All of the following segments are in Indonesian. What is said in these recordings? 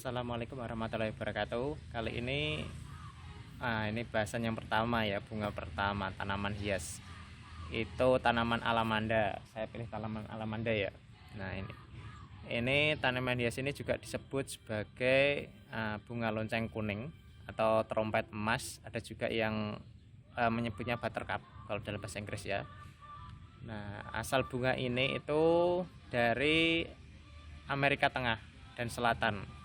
Assalamualaikum warahmatullahi wabarakatuh. Kali ini bahasan yang pertama ya, bunga pertama tanaman hias. Itu tanaman alamanda. Saya pilih tanaman alamanda ya. Nah, ini tanaman hias ini juga disebut sebagai bunga lonceng kuning atau trompet emas. Ada juga yang menyebutnya buttercup kalau dalam bahasa Inggris ya. Nah, asal bunga ini itu dari Amerika Tengah dan Selatan.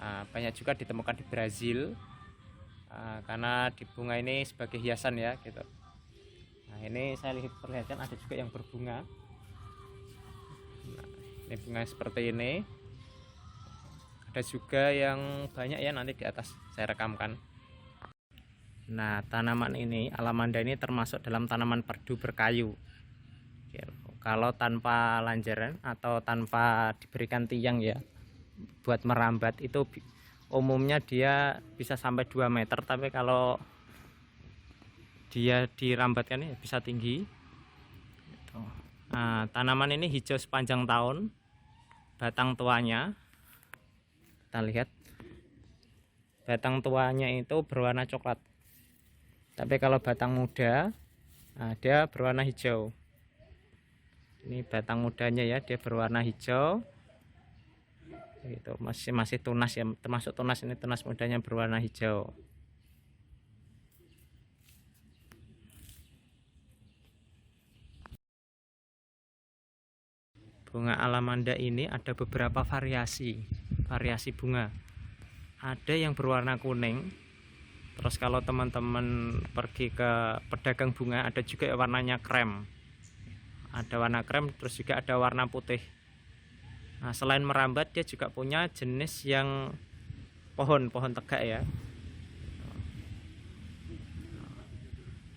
Banyak juga ditemukan di Brazil, karena di bunga ini sebagai hiasan ya gitu. Nah, ini saya perlihatkan ada juga yang berbunga. Nah, ini bunga seperti ini. Ada juga yang banyak ya, nanti di atas saya rekamkan. Nah, tanaman ini alamanda ini termasuk dalam tanaman perdu berkayu. Kalau tanpa lanjaran atau tanpa diberikan tiang ya, buat merambat itu umumnya dia bisa sampai 2 meter, tapi kalau dia dirambatkan ya bisa tinggi. Nah, tanaman ini hijau sepanjang tahun. Batang tuanya kita lihat, batang tuanya itu berwarna coklat, tapi kalau batang muda dia berwarna hijau. Ini batang mudanya ya, dia berwarna hijau. Itu masih tunas ya, termasuk tunas. Ini tunas mudanya berwarna hijau. Bunga alamanda ini ada beberapa variasi bunga. Ada yang berwarna kuning. Terus kalau teman-teman pergi ke pedagang bunga, ada juga warnanya krem. Ada warna krem, terus juga ada warna putih. Nah, selain merambat, dia juga punya jenis yang pohon tegak ya.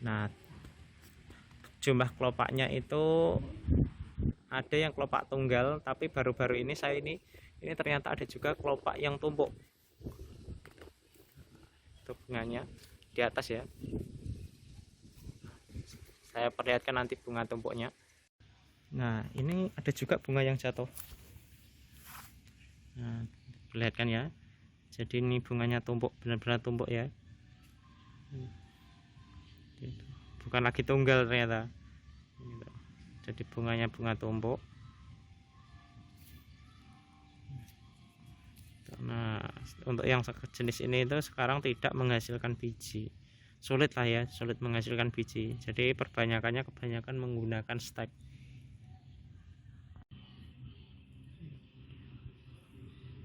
Nah, jumlah kelopaknya itu ada yang kelopak tunggal, tapi baru-baru ini ini ternyata ada juga kelopak yang tumpuk. Itu bunganya di atas ya. Saya perlihatkan nanti bunga tumpuknya. Nah, ini ada juga bunga yang jatuh. Nah, perlihatkan ya. Jadi ini bunganya tumpuk, benar-benar tumpuk ya. Bukan lagi tunggal ternyata. Jadi bunganya bunga tumpuk. Nah, untuk yang jenis ini itu sekarang tidak menghasilkan biji. Sulit lah ya, sulit menghasilkan biji. Jadi kebanyakan menggunakan stek.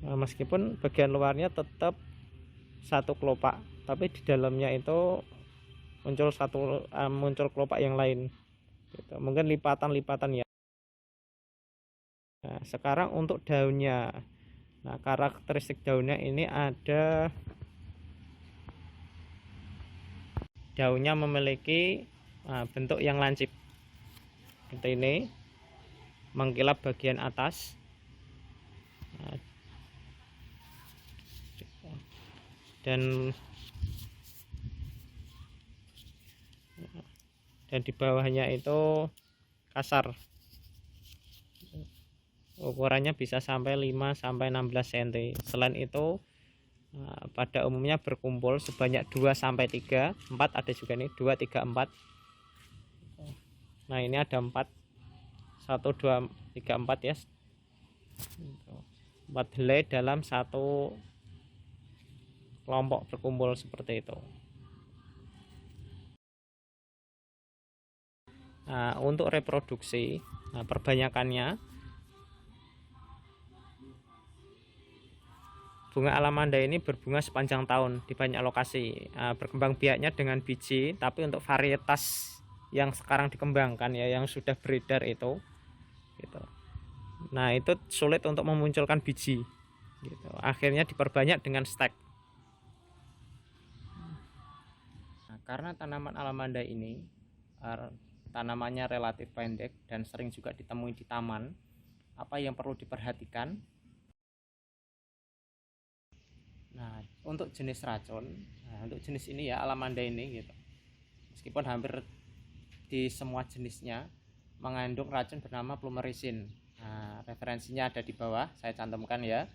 Nah, meskipun bagian luarnya tetap satu kelopak, tapi di dalamnya itu muncul kelopak yang lain gitu. Mungkin lipatan ya. Nah, sekarang untuk daunnya. Nah, karakteristik daunnya ini ada, daunnya memiliki bentuk yang lancip seperti ini, mengkilap bagian atas. Dan di bawahnya itu kasar, ukurannya bisa sampai 5-16 cm. Selain itu pada umumnya berkumpul sebanyak 2-3, 4 ada juga nih, 2, 3, 4. Nah, ini ada 4, 1, 2, 3, 4 ya, 4 helai dalam satu kelompok berkumpul seperti itu. Nah, untuk reproduksi, perbanyakannya bunga alamanda ini berbunga sepanjang tahun di banyak lokasi. Berkembang biaknya dengan biji, tapi untuk varietas yang sekarang dikembangkan ya, yang sudah beredar itu gitu. Nah, itu sulit untuk memunculkan biji gitu. Akhirnya diperbanyak dengan stek. Nah, karena tanaman alamanda ini tanamannya relatif pendek dan sering juga ditemui di taman, apa yang perlu diperhatikan? Nah, untuk jenis racun, untuk jenis ini ya, alamanda ini gitu, meskipun hampir di semua jenisnya mengandung racun bernama plumerisin. Nah, referensinya ada di bawah, saya cantumkan ya.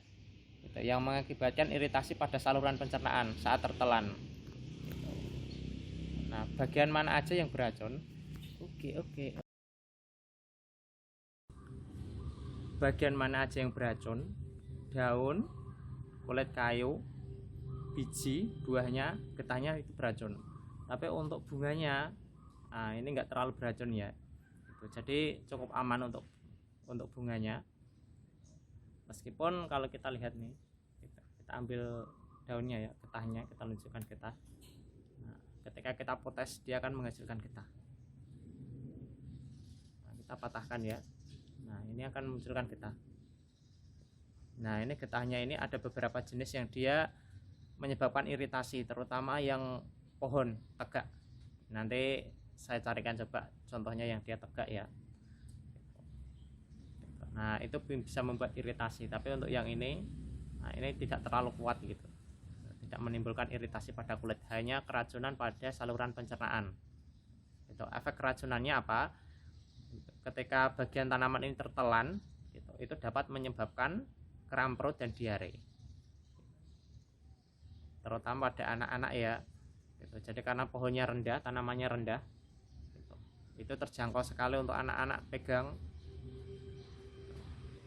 gitu, yang mengakibatkan iritasi pada saluran pencernaan saat tertelan. Nah, bagian mana aja yang beracun? Oke. Bagian mana aja yang beracun? Daun, kulit kayu, biji, buahnya, getahnya itu beracun. Tapi untuk bunganya, nah ini enggak terlalu beracun ya. Jadi cukup aman untuk bunganya. Meskipun kalau kita lihat nih, kita ambil daunnya ya, getahnya kita tunjukkan getah. Nah, ketika kita potes dia akan menghasilkan getah. Nah, kita patahkan ya. Nah, ini akan menghasilkan getah. Nah, ini getahnya ini ada beberapa jenis yang dia menyebabkan iritasi, terutama yang pohon tegak. Nanti saya carikan coba contohnya yang dia tegak ya. Nah, itu bisa membuat iritasi, tapi untuk yang ini, nah ini tidak terlalu kuat gitu, tidak menimbulkan iritasi pada kulit, hanya keracunan pada saluran pencernaan. Itu efek keracunannya apa? Ketika bagian tanaman ini tertelan, gitu, itu dapat menyebabkan kram perut dan diare, terutama pada anak-anak ya. Gitu. Jadi karena pohonnya rendah, tanamannya rendah, gitu, itu terjangkau sekali untuk anak-anak pegang.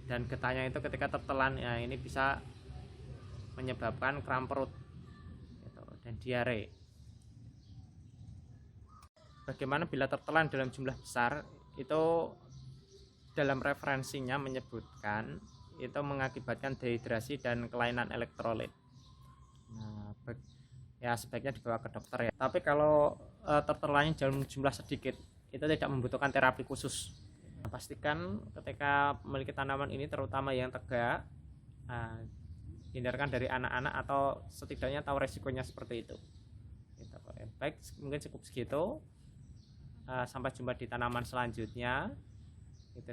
Dan getahnya itu ketika tertelan ya ini bisa menyebabkan kram perut gitu, dan diare. Bagaimana bila tertelan dalam jumlah besar? Itu dalam referensinya menyebutkan itu mengakibatkan dehidrasi dan kelainan elektrolit. Nah, ya sebaiknya dibawa ke dokter ya. Tapi kalau tertelannya dalam jumlah sedikit, itu tidak membutuhkan terapi khusus. Pastikan ketika memiliki tanaman ini, terutama yang tegak, hindarkan dari anak-anak atau setidaknya tahu resikonya seperti itu. Baik, mungkin cukup segitu. Sampai jumpa di tanaman selanjutnya.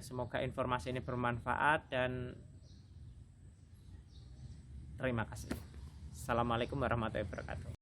Semoga informasi ini bermanfaat dan terima kasih. Assalamualaikum warahmatullahi wabarakatuh.